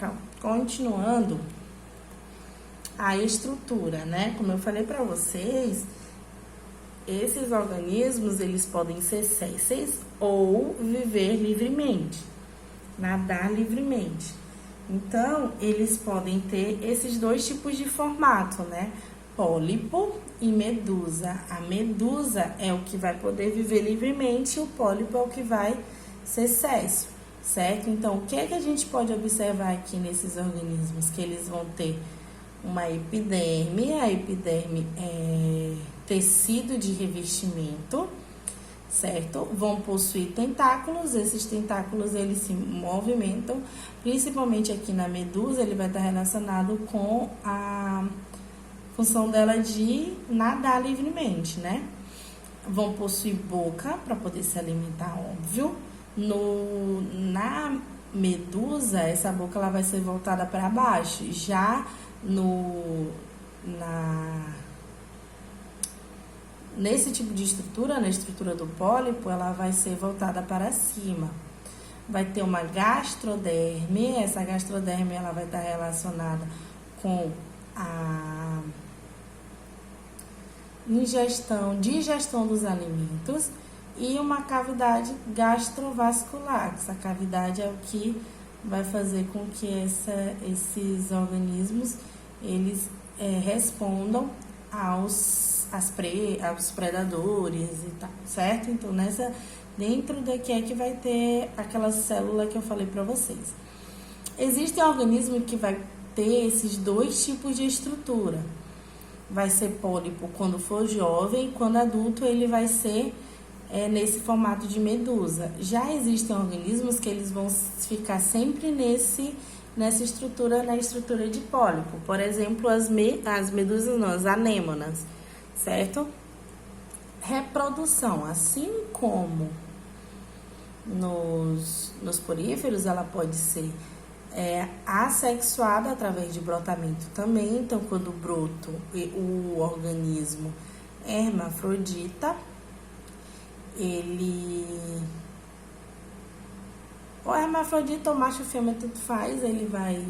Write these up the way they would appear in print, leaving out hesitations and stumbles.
Então, continuando a estrutura, né? Como eu falei para vocês, esses organismos, eles podem ser sésseis ou viver livremente, nadar livremente. Então, eles podem ter esses dois tipos de formato, né? Pólipo e medusa. A medusa é o que vai poder viver livremente e o pólipo é o que vai ser séssil, certo? Então, o que é que a gente pode observar aqui nesses organismos? Que eles vão ter uma epiderme, a epiderme é tecido de revestimento, certo? Vão possuir tentáculos, esses tentáculos eles se movimentam, principalmente aqui na medusa, ele vai estar relacionado com a função dela de nadar livremente, né? Vão possuir boca para poder se alimentar, óbvio. Na medusa, essa boca ela vai ser voltada para baixo, já nesse tipo de estrutura, na estrutura do pólipo, ela vai ser voltada para cima. Vai ter uma gastroderme, essa gastroderme ela vai estar relacionada com a digestão dos alimentos e uma cavidade gastrovascular. Essa cavidade é o que vai fazer com que esses organismos eles respondam aos predadores e tal, certo? Então, dentro daqui é que vai ter aquela célula que eu falei para vocês. Existe um organismo que vai ter esses dois tipos de estrutura. Vai ser pólipo quando for jovem, quando adulto ele vai ser nesse formato de medusa. Já existem organismos que eles vão ficar sempre na estrutura de pólipo. Por exemplo, as medusas não, as anêmonas, certo? Reprodução, assim como nos poríferos, ela pode ser assexuada através de brotamento também. Então, quando brota o organismo é hermafrodita, ou hermafrodita ou macho fêmea, tanto faz, ele vai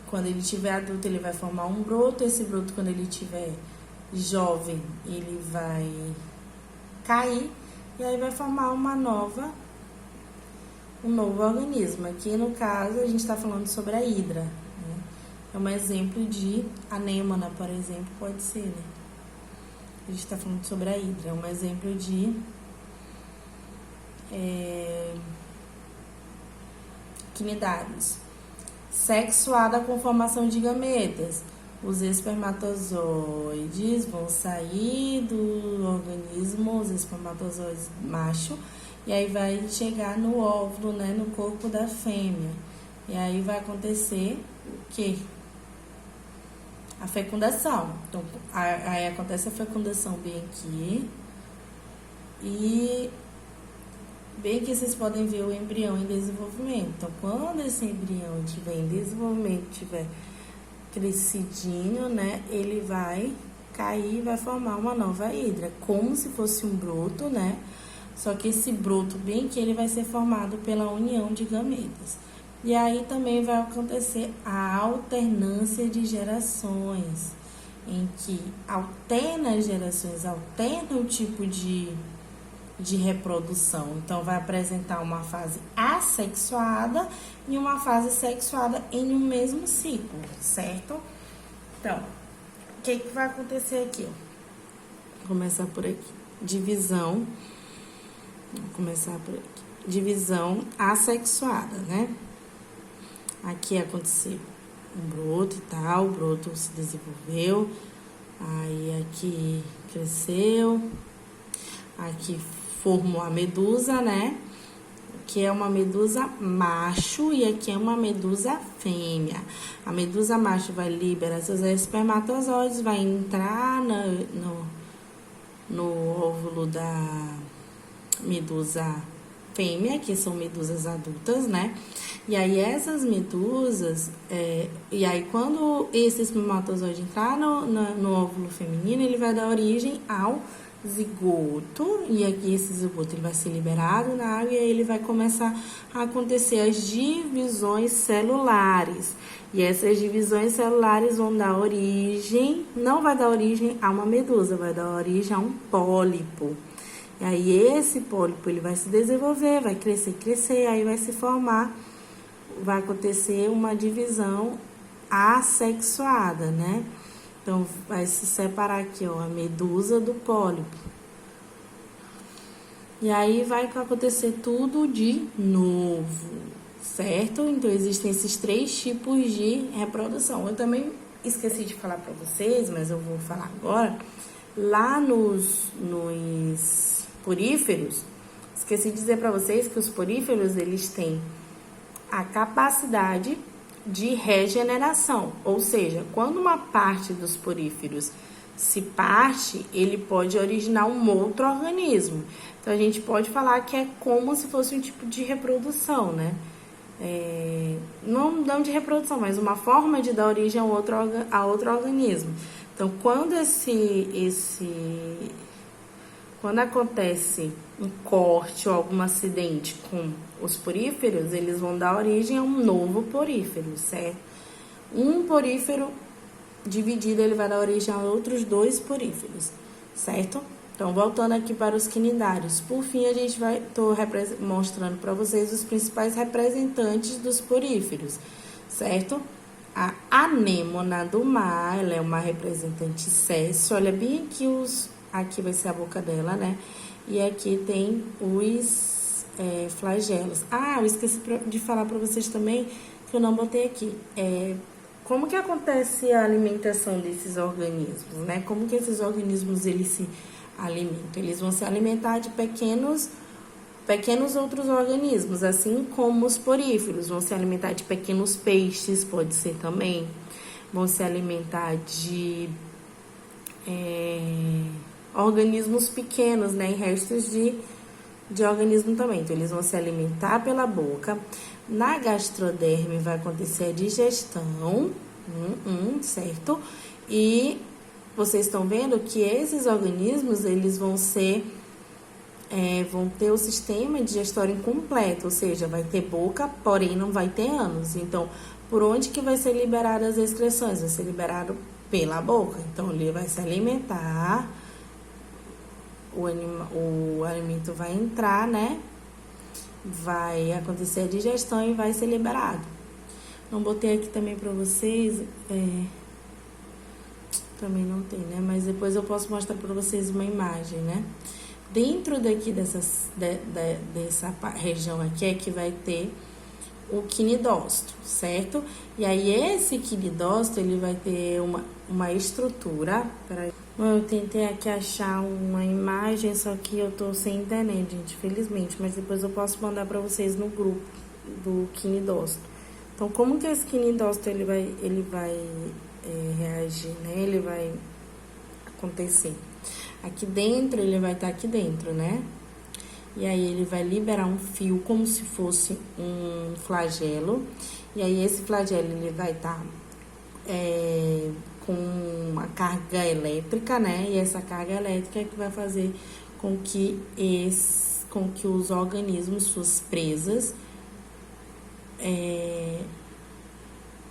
quando ele tiver adulto, ele vai formar um broto. Esse broto, quando ele tiver jovem, ele vai cair e aí vai formar um novo organismo. Aqui, no caso, a gente está falando sobre a hidra, né? É um exemplo de anêmona, por exemplo, pode ser, né? A gente está falando sobre a hidra, é um exemplo de quinidários. Sexuada com formação de gametas. Os espermatozoides vão sair do organismo, os espermatozoides macho, e aí vai chegar no óvulo, né, no corpo da fêmea. E aí vai acontecer o quê? A fecundação. Então, aí acontece a fecundação bem aqui. E bem que vocês podem ver o embrião em desenvolvimento. Então, quando esse embrião estiver em desenvolvimento, estiver crescidinho, né, ele vai cair e vai formar uma nova hidra, como se fosse um broto, né? Só que esse broto bem que ele vai ser formado pela união de gametas. E aí também vai acontecer a alternância de gerações, em que alterna as gerações, alterna o tipo de reprodução. Então, vai apresentar uma fase assexuada e uma fase sexuada em um mesmo ciclo, certo? Então, o que vai acontecer aqui? Vou começar por aqui. Divisão. Vou começar por aqui. Divisão assexuada, né? Aqui aconteceu um broto e tal, o broto se desenvolveu, aí aqui cresceu, aqui formou a medusa, né? Que é uma medusa macho e aqui é uma medusa fêmea. A medusa macho vai liberar seus espermatozoides, vai entrar no óvulo da medusa fêmea, que são medusas adultas, né? E aí essas medusas, e aí quando esse espermatozoide entrar no óvulo feminino, ele vai dar origem ao zigoto, e aqui esse zigoto ele vai ser liberado na água e aí ele vai começar a acontecer as divisões celulares. E essas divisões celulares vão dar origem, não vai dar origem a uma medusa, vai dar origem a um pólipo. E aí esse pólipo ele vai se desenvolver, vai crescer, aí vai se formar, vai acontecer uma divisão assexuada, né? Então, vai se separar aqui, ó, a medusa do pólipo. E aí vai acontecer tudo de novo, certo? Então, existem esses 3 tipos de reprodução. Eu também esqueci de falar para vocês, mas eu vou falar agora. Lá nos poríferos, esqueci de dizer para vocês que os poríferos, eles têm a capacidade de regeneração, ou seja, quando uma parte dos poríferos se parte, ele pode originar um outro organismo. Então, a gente pode falar que é como se fosse um tipo de reprodução, né? Não de reprodução, mas uma forma de dar origem a outro organismo. Então, quando acontece um corte ou algum acidente com os poríferos, eles vão dar origem a um novo porífero, certo? Um porífero dividido, ele vai dar origem a outros 2 poríferos, certo? Então, voltando aqui para os quinidários. Por fim, tô mostrando para vocês os principais representantes dos poríferos, certo? A anêmona do mar, ela é uma representante séssil. Olha bem aqui aqui vai ser a boca dela, né? E aqui tem os flagelos. Eu esqueci de falar para vocês também, que eu não botei aqui. Como que acontece a alimentação desses organismos, né? Como que esses organismos, eles se alimentam? Eles vão se alimentar de pequenos outros organismos, assim como os poríferos. Vão se alimentar de pequenos peixes, pode ser também. Vão se alimentar de organismos pequenos, né? E restos de organismo também. Então, eles vão se alimentar pela boca. Na gastroderme vai acontecer a digestão, certo? E vocês estão vendo que esses organismos, eles vão ter o sistema digestório incompleto, ou seja, vai ter boca, porém não vai ter ânus. Então, por onde que vai ser liberado as excreções? Vai ser liberado pela boca. Então, ele vai se alimentar, o alimento vai entrar, né? Vai acontecer a digestão e vai ser liberado. Não botei aqui também pra vocês, também não tem, né? Mas depois eu posso mostrar pra vocês uma imagem, né? Dentro daqui dessa região aqui é que vai ter o quinidócito, certo? E aí esse quinidócito, ele vai ter uma estrutura. Peraí. Eu tentei aqui achar uma imagem, só que eu tô sem internet, gente, felizmente. Mas depois eu posso mandar pra vocês no grupo do quinidócito. Então, como que esse quinidócito ele vai reagir, né? Ele vai acontecer. Aqui dentro, ele vai estar aqui dentro, né? E aí, ele vai liberar um fio como se fosse um flagelo. E aí, esse flagelo, ele vai estar com uma carga elétrica, né? E essa carga elétrica é que vai fazer com que os organismos, suas presas,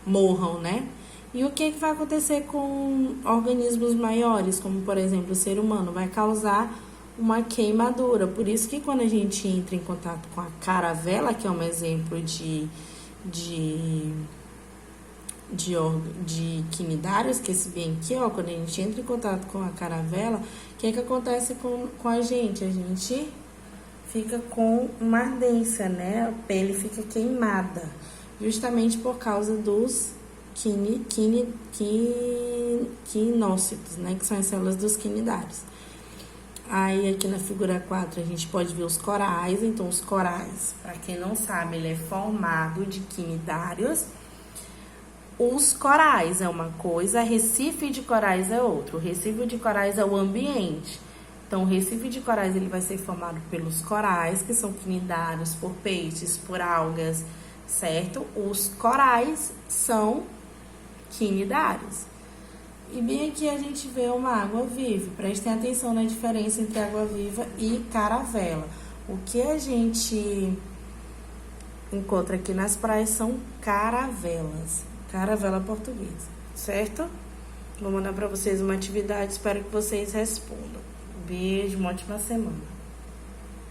morram, né? E o que vai acontecer com organismos maiores, como, por exemplo, o ser humano? Vai causar uma queimadura. Por isso que quando a gente entra em contato com a caravela, que é um exemplo de quinidário, esqueci bem aqui, ó, quando a gente entra em contato com a caravela, o que acontece com a gente? A gente fica com uma ardência, né? A pele fica queimada, justamente por causa dos quinócitos, né? Que são as células dos quinidários. Aí, aqui na figura 4, a gente pode ver os corais. Então, os corais, para quem não sabe, ele é formado de quinidários. Os corais é uma coisa, recife de corais é outro. O recife de corais é o ambiente. Então, o recife de corais, ele vai ser formado pelos corais, que são quinidários, por peixes, por algas, certo? Os corais são quinidários. E bem aqui a gente vê uma água-viva. Prestem atenção na diferença entre água-viva e caravela. O que a gente encontra aqui nas praias são caravelas. Caravela portuguesa, certo? Vou mandar para vocês uma atividade, espero que vocês respondam. Beijo, uma ótima semana.